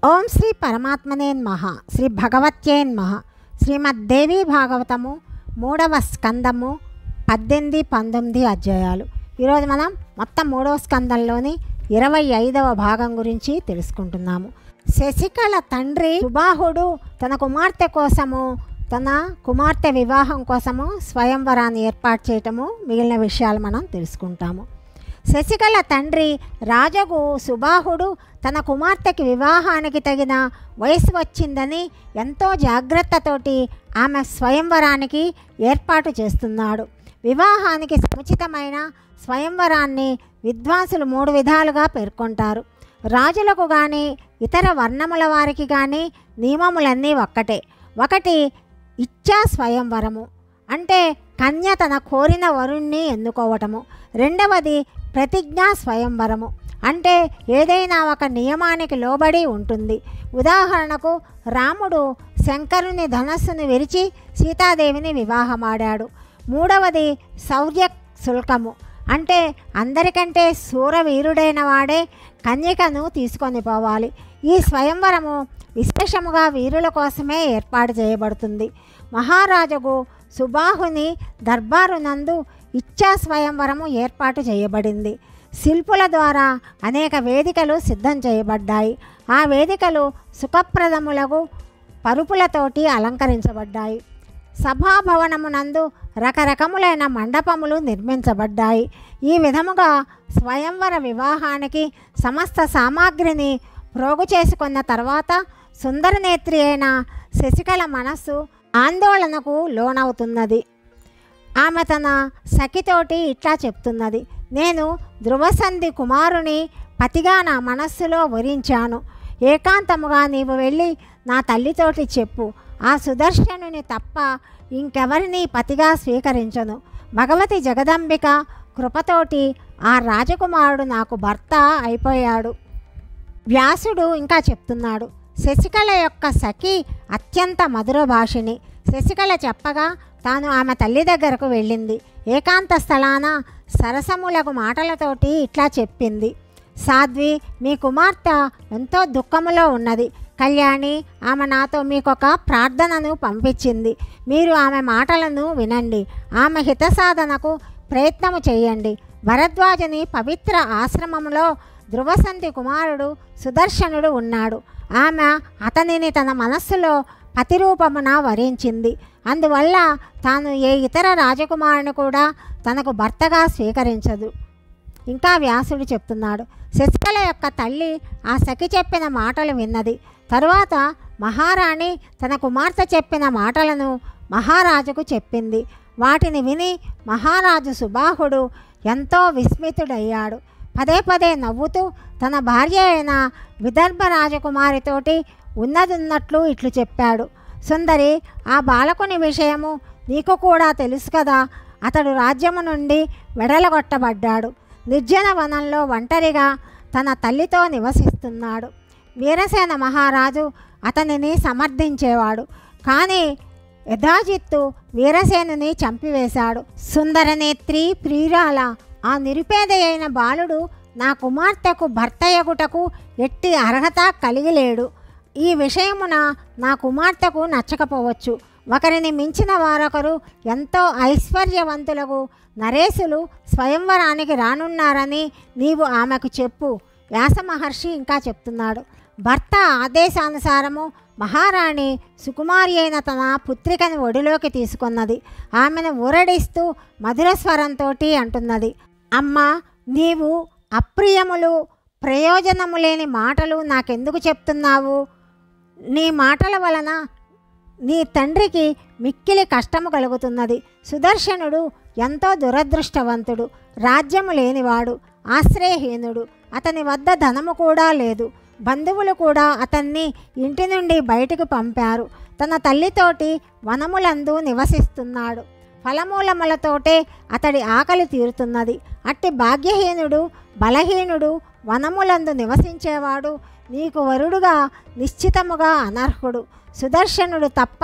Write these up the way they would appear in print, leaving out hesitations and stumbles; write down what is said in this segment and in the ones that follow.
ఓం శ్రీ పరమాత్మనే నమః. శ్రీ భగవత్యే నమః. శ్రీమద్దేవి భాగవతము 3వ స్కందము 18-19 అధ్యాయాలు. ఈరోజు మనం మొత్తం 3వ స్కందంలోని 25వ భాగం గురించి తెలుసుకుంటున్నాము. శశికళ తండ్రి సుబాహుడు తన కుమార్తె కోసము, తన కుమార్తె వివాహం కోసము స్వయంవరాన్ని ఏర్పాటు చేయటము, మిగిలిన విషయాలు మనం తెలుసుకుంటాము. శశికళ తండ్రి రాజగు సుబాహుడు తన కుమార్తెకి వివాహానికి తగిన వయసు వచ్చిందని ఎంతో జాగ్రత్తతోటి ఆమె స్వయంవరానికి ఏర్పాటు చేస్తున్నాడు. వివాహానికి సముచితమైన స్వయంవరాన్ని విద్వాంసులు 3 విధాలుగా పేర్కొంటారు. రాజులకు కానీ ఇతర వర్ణముల వారికి కానీ నియమములన్నీ ఒక్కటే. ఒకటి ఇచ్చా స్వయంవరము, అంటే కన్య తన కోరిన వరుణ్ణి ఎన్నుకోవటము. రెండవది ప్రతిజ్ఞా స్వయంవరము, అంటే ఏదైనా ఒక నియమానికి లోబడి ఉంటుంది. ఉదాహరణకు రాముడు శంకరుని ధనస్సును విరిచి సీతాదేవిని వివాహమాడాడు. మూడవది శౌర్య శుల్కము, అంటే అందరికంటే శూరవీరుడైన వాడే కన్యకను తీసుకొని పోవాలి. ఈ స్వయంవరము విశేషముగా వీరుల కోసమే ఏర్పాటు చేయబడుతుంది. మహారాజుకు సుబాహుని దర్బారు నందు ఇచ్చా స్వయంవరము ఏర్పాటు చేయబడింది. శిల్పుల ద్వారా అనేక వేదికలు సిద్ధం చేయబడ్డాయి. ఆ వేదికలు సుఖప్రదములకు పరుపులతోటి అలంకరించబడ్డాయి. సభాభవనమునందు రకరకములైన మండపములు నిర్మించబడ్డాయి. ఈ విధముగా స్వయంవర వివాహానికి సమస్త సామాగ్రిని ప్రోగు చేసుకున్న తర్వాత సుందరనేత్రి అయిన శశికళ మనస్సు ఆందోళనకు లోనవుతున్నది. ఆమె తన సఖితోటి ఇట్లా చెప్తున్నది: నేను ధ్రువసంధి కుమారుని పతిగా నా మనస్సులో వరించాను. ఏకాంతముగా నీవు వెళ్ళి నా తల్లితోటి చెప్పు. ఆ సుదర్శనుని తప్ప ఇంకెవరిని పతిగా స్వీకరించను. భగవతి జగదంబిక కృపతోటి ఆ రాజకుమారుడు నాకు భర్త అయిపోయాడు. వ్యాసుడు ఇంకా చెప్తున్నాడు: శశికళ యొక్క సఖి అత్యంత మధుర భాషిణి. శశికళ చెప్పగా తాను ఆమె తల్లి దగ్గరకు వెళ్ళింది. ఏకాంత స్థలాన సరసములకు మాటలతోటి ఇట్లా చెప్పింది: సాధ్వి, మీ కుమార్తె ఎంతో దుఃఖములో ఉన్నది. కళ్యాణి, ఆమె నాతో మీకొక ప్రార్థనను పంపించింది. మీరు ఆమె మాటలను వినండి. ఆమె హితసాధనకు ప్రయత్నము చేయండి. భరద్వాజుని పవిత్ర ఆశ్రమంలో ధ్రువసంధి కుమారుడు సుదర్శనుడు ఉన్నాడు. ఆమె అతనిని తన మనస్సులో పతిరూపమున వరించింది. అందువల్ల తాను ఏ ఇతర రాజకుమారుని కూడా తనకు భర్తగా స్వీకరించదు. ఇంకా వ్యాసుడు చెప్తున్నాడు: శశికళ యొక్క తల్లి ఆ సఖి చెప్పిన మాటలు విన్నది. తరువాత మహారాణి తన కుమార్తె చెప్పిన మాటలను మహారాజుకు చెప్పింది. వాటిని విని మహారాజు సుబాహుడు ఎంతో విస్మితుడయ్యాడు. పదే పదే నవ్వుతూ తన భార్య అయిన విదర్భ రాజకుమారితోటి ఉన్నదున్నట్లు ఇట్లు చెప్పాడు: సుందరి, ఆ బాలకుని విషయము నీకు కూడా తెలుసు కదా. అతడు రాజ్యము నుండి వెడలగొట్టబడ్డాడు. నిర్జన వనంలో ఒంటరిగా తన తల్లితో నివసిస్తున్నాడు. వీరసేన మహారాజు అతనిని సమర్థించేవాడు. కానీ యథాజిత్తు వీరసేనుని చంపివేశాడు. సుందరనేత్రి ప్రియురాల ఆ నిరుపేద అయిన బాలుడు నా కుమార్తెకు భర్తయగుటకు ఎట్టి అర్హత కలిగి లేడు. ఈ విషయమున నా కుమార్తెకు నచ్చకపోవచ్చు. ఒకరిని మించిన వారొకరు ఎంతో ఐశ్వర్యవంతులకు నరేశులు స్వయంవరానికి రానున్నారని నీవు ఆమెకు చెప్పు. వ్యాస మహర్షి ఇంకా చెప్తున్నాడు: భర్త ఆదేశానుసారము మహారాణి సుకుమారి అయిన తన పుత్రికను ఒడిలోకి తీసుకున్నది. ఆమెను ఊరడిస్తూ మధుర స్వరంతో అంటున్నది: అమ్మా, నీవు అప్రియములు ప్రయోజనము లేని మాటలు నాకెందుకు చెప్తున్నావు? నీ మాటల వలన నీ తండ్రికి మిక్కిలి కష్టము కలుగుతున్నది. సుదర్శనుడు ఎంతో దురదృష్టవంతుడు, రాజ్యము లేనివాడు, ఆశ్రయహీనుడు. అతని వద్ద ధనము కూడా లేదు. బంధువులు కూడా అతన్ని ఇంటి నుండి బయటకు పంపారు. తన తల్లితోటి వనములందు నివసిస్తున్నాడు. ఫలమూలములతోటే అతడి ఆకలి తీరుతున్నది. అట్టి భాగ్యహీనుడు, బలహీనుడు, వనములందు నివసించేవాడు నీకు వరుడుగా నిశ్చితముగా అనర్హుడు. సుదర్శనుడు తప్ప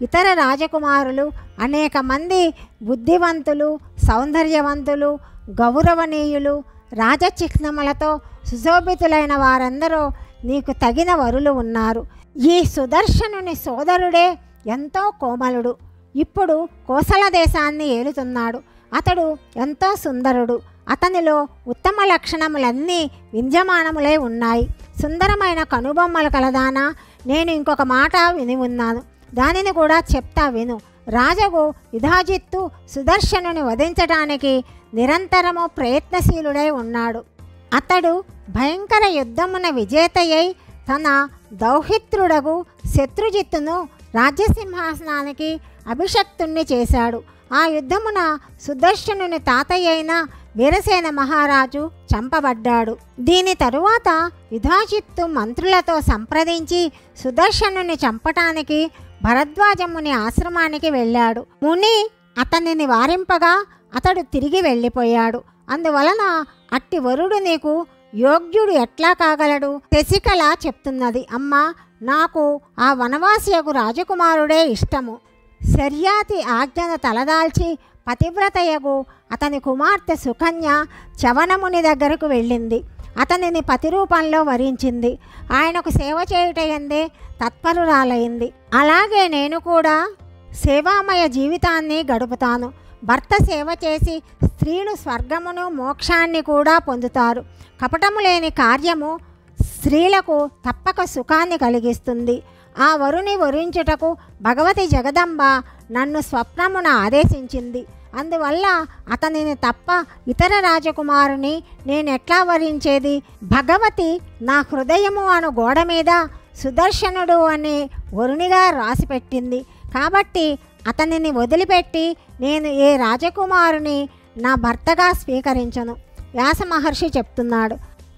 ఇతర రాజకుమారులు అనేక మంది బుద్ధివంతులు, సౌందర్యవంతులు, గౌరవనీయులు, రాజచిహ్నములతో సుశోభితులైన వారందరూ నీకు తగిన వరులు ఉన్నారు. ఈ సుదర్శనుని సోదరుడే ఎంతో కోమలుడు. ఇప్పుడు కోసల దేశాన్ని ఏలుతున్నాడు. అతడు ఎంతో సుందరుడు. అతనిలో ఉత్తమ లక్షణములన్నీ విద్యమానములై ఉన్నాయి. సుందరమైన కనుబొమ్మలు కలదానా, నేను ఇంకొక మాట విని ఉన్నాను, దానిని కూడా చెప్తా విను. రాజగు యుధాజిత్తు సుదర్శనుని వధించడానికి నిరంతరము ప్రయత్నశీలుడై ఉన్నాడు. అతడు భయంకర యుద్ధమున విజేతయ్యై తన దౌహిత్రుడగు శత్రుజిత్తును రాజ్యసింహాసనానికి అభిషక్తుణ్ణి చేశాడు. ఆ యుద్ధమున సుదర్శనుని తాతయ్య అయిన వీరసేన మహారాజు చంపబడ్డాడు. దీని తరువాత యుధాజిత్తు మంత్రులతో సంప్రదించి సుదర్శనుని చంపటానికి భరద్వాజముని ఆశ్రమానికి వెళ్ళాడు. ముని అతనిని వారింపగా అతడు తిరిగి వెళ్ళిపోయాడు. అందువలన అట్టి వరుడు నీకు యోగ్యుడు ఎట్లా కాగలడు? శశికళ చెప్తున్నది, అమ్మా, నాకు ఆ వనవాసియకు రాజకుమారుడే ఇష్టము. శర్యాతి ఆజ్ఞను తలదాల్చి పతివ్రతయగు అతని కుమార్తె సుకన్య చవనముని దగ్గరకు వెళ్ళింది. అతనిని పతి రూపంలో వరించింది. ఆయనకు సేవ చేయుటయందే తత్పరురాలైంది. అలాగే నేను కూడా సేవామయ జీవితాన్ని గడుపుతాను. భర్త సేవ చేసి స్త్రీలు స్వర్గమును మోక్షాన్ని కూడా పొందుతారు. కపటము లేని కార్యము స్త్రీలకు తప్పక సుఖాన్ని కలిగిస్తుంది. ఆ వరుని వరించుటకు భగవతి జగదంబ నన్ను స్వప్నమున ఆదేశించింది. అందువల్ల అతనిని తప్ప ఇతర రాజకుమారుని నేనెట్లా వరించేది? భగవతి నా హృదయము అను గోడ మీద సుదర్శనుడు అనే వరునిగా రాసిపెట్టింది. కాబట్టి అతనిని వదిలిపెట్టి నేను ఏ రాజకుమారుని నా భర్తగా స్వీకరించను. వ్యాస మహర్షి చెప్తున్నాడు.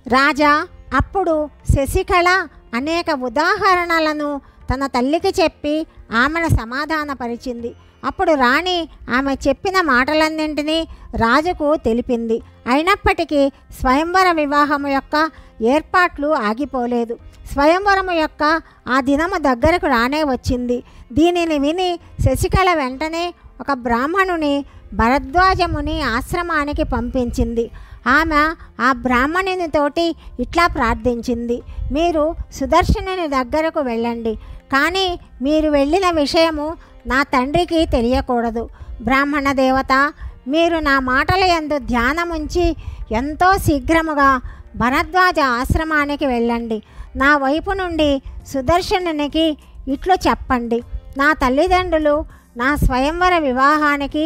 రాజా, అప్పుడు శశికళ అనేక ఉదాహరణలను తన తల్లికి చెప్పి ఆమెను సమాధానపరిచింది. అప్పుడు రాణి ఆమె చెప్పిన మాటలన్నింటినీ రాజుకు తెలిపింది. అయినప్పటికీ స్వయంవర వివాహము యొక్క ఏర్పాట్లు ఆగిపోలేదు. స్వయంవరము యొక్క ఆ దినము దగ్గరకు రానే వచ్చింది. దీనిని విని శశికళ వెంటనే ఒక బ్రాహ్మణుని భరద్వాజముని ఆశ్రమానికి పంపించింది. ఆమె ఆ బ్రాహ్మణునితోటి ఇట్లా ప్రార్థించింది, మీరు సుదర్శనుని దగ్గరకు వెళ్ళండి, కానీ మీరు వెళ్ళిన విషయము నా తండ్రికి తెలియకూడదు. బ్రాహ్మణ దేవత, మీరు నా మాటల యందు ధ్యానముంచి ఎంతో శీఘ్రముగా భరద్వాజ ఆశ్రమానికి వెళ్ళండి. నా వైపు నుండి సుదర్శనునికి ఇట్లు చెప్పండి, నా తల్లిదండ్రులు నా స్వయంవర వివాహానికి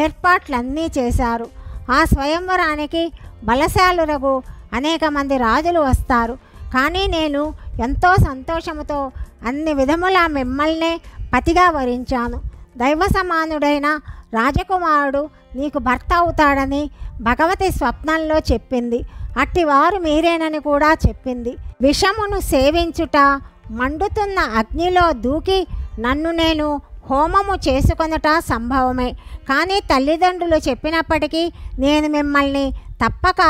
ఏర్పాట్లన్నీ చేశారు. ఆ స్వయంవరానికి బలశాలురగు అనేక మంది రాజులు వస్తారు. కానీ నేను ఎంతో సంతోషముతో అన్ని విధములా మిమ్మల్నే పతిగా వరించాను. దైవ సమానుడైన రాజకుమారుడు నీకు భర్త అవుతాడని భగవతి స్వప్నంలో చెప్పింది. అట్టివారు మీరేనని కూడా చెప్పింది. విషమును సేవించుట, మండుతున్న అగ్నిలో దూకి నన్ను నేను హోమము చేసుకొనుట సంభవమే. కానీ తల్లిదండ్రులు చెప్పినప్పటికీ నేను మిమ్మల్ని తప్పక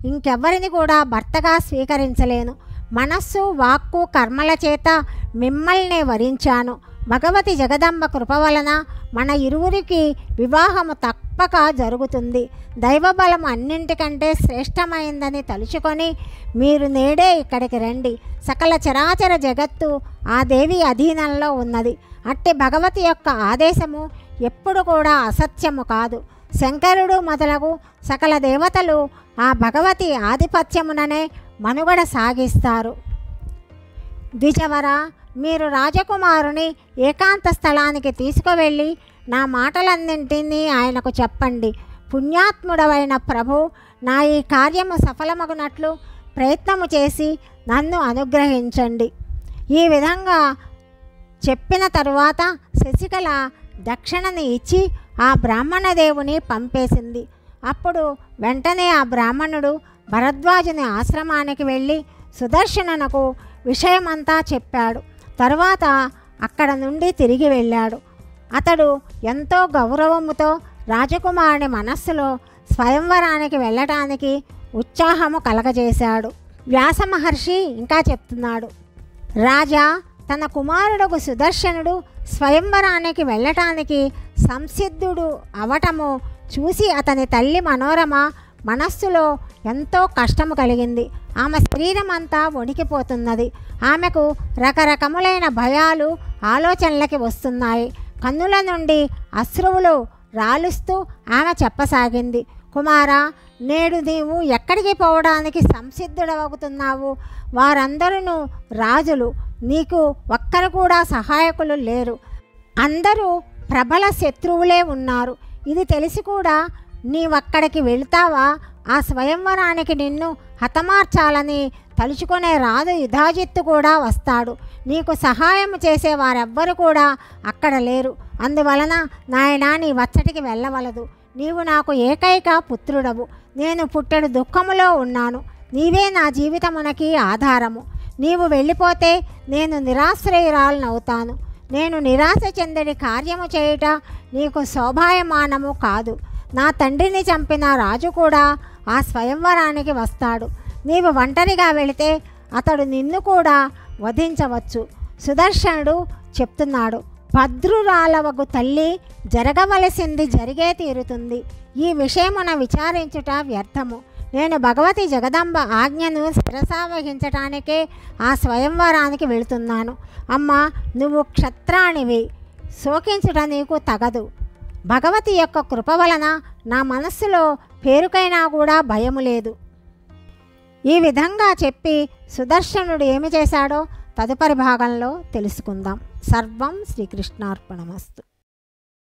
ఇంకెవ్వరిని కూడా భర్తగా స్వీకరించలేను. మనస్సు, వాక్కు, కర్మల చేత మిమ్మల్ని వరించాను. భగవతి జగదంబ కృప వలన మన ఇరువురికి వివాహము తప్పక జరుగుతుంది. దైవబలం అన్నింటికంటే శ్రేష్టమైందని తలుచుకొని మీరు నేడే ఇక్కడికి రండి. సకల చరాచర జగత్తు ఆ దేవి అధీనంలో ఉన్నది. అట్టి భగవతి యొక్క ఆదేశము ఎప్పుడు కూడా అసత్యము కాదు. శంకరుడు మొదలగు సకల దేవతలు ఆ భగవతి ఆధిపత్యముననే మనుగడ సాగిస్తారు. ద్విజవర, మీరు రాజకుమారుని ఏకాంత స్థలానికి తీసుకువెళ్ళి నా మాటలన్నింటినీ ఆయనకు చెప్పండి. పుణ్యాత్ముడవైన ప్రభు, నా ఈ కార్యము సఫలమగునట్లు ప్రయత్నము చేసి నన్ను అనుగ్రహించండి. ఈ విధంగా చెప్పిన తరువాత శశికళ దక్షిణని ఇచ్చి ఆ బ్రాహ్మణ దేవుని పంపేసింది. అప్పుడు వెంటనే ఆ బ్రాహ్మణుడు భరద్వాజుని ఆశ్రమానికి వెళ్ళి సుదర్శనకు విషయమంతా చెప్పాడు. తరువాత అక్కడ నుండి తిరిగి వెళ్ళాడు. అతడు ఎంతో గౌరవముతో రాజకుమారుని మనస్సులో స్వయంవరానికి వెళ్ళటానికి ఉత్సాహము కలగజేశాడు. వ్యాస మహర్షి ఇంకా చెప్తున్నాడు. రాజా, తన కుమారుడుకు సుదర్శనుడు స్వయంవరానికి వెళ్ళటానికి సంసిద్ధుడు అవటము చూసి అతని తల్లి మనోరమ మనస్సులో ఎంతో కష్టము కలిగింది. ఆమె శరీరం అంతా వణికిపోతున్నది. ఆమెకు రకరకములైన భయాలు ఆలోచనలకి వస్తున్నాయి. కన్నుల నుండి అశ్రువులు రాలుస్తూ ఆమె చెప్పసాగింది, కుమారా, నేడు నీవు ఎక్కడికి పోవడానికి సంసిద్ధుడవుతున్నావు? వారందరూ రాజులు, నీకు ఒక్కరు కూడా సహాయకులు లేరు. అందరూ ప్రబల శత్రువులే ఉన్నారు. ఇది తెలిసి కూడా నీవక్కడికి వెళ్తావా? ఆ స్వయంవరానికి నిన్ను హతమార్చాలని తలుచుకునే రాజు యుధాజిత్తు కూడా వస్తాడు. నీకు సహాయం చేసే వారెవ్వరు కూడా అక్కడ లేరు. అందువలన నాయనా, నీ వచ్చటికి వెళ్ళవలదు. నీవు నాకు ఏకైక పుత్రుడవు. నేను పుట్టెడు దుఃఖములో ఉన్నాను. నీవే నా జీవితమునకి ఆధారము. నీవు వెళ్ళిపోతే నేను నిరాశ్రయురాలనవుతాను. నేను నిరాశ చెందడి కార్యము చేయుట నీకు శోభాయమానము కాదు. నా తండ్రిని చంపిన రాజు కూడా ఆ స్వయంవరానికి వస్తాడు. నీవు ఒంటరిగా వెళితే అతడు నిన్ను కూడా వధించవచ్చు. సుదర్శనుడు చెప్తున్నాడు, భద్రురాలవగు తల్లి, జరగవలసింది జరిగే తీరుతుంది. ఈ విషయమున విచారించుట వ్యర్థము. నేను భగవతి జగదంబ ఆజ్ఞను శిరసావహించటానికే ఆ స్వయంవరానికి వెళుతున్నాను. అమ్మా, నువ్వు క్షత్రాణివి, శోకించుట నీకు తగదు. భగవతి యొక్క కృప వలన నా మనస్సులో పేరుకైనా కూడా భయము లేదు. ఈ విధంగా చెప్పి సుదర్శనుడు ఏమి చేశాడో తదుపరి భాగంలో తెలుసుకుందాం. సర్వం శ్రీకృష్ణార్పణమస్తు.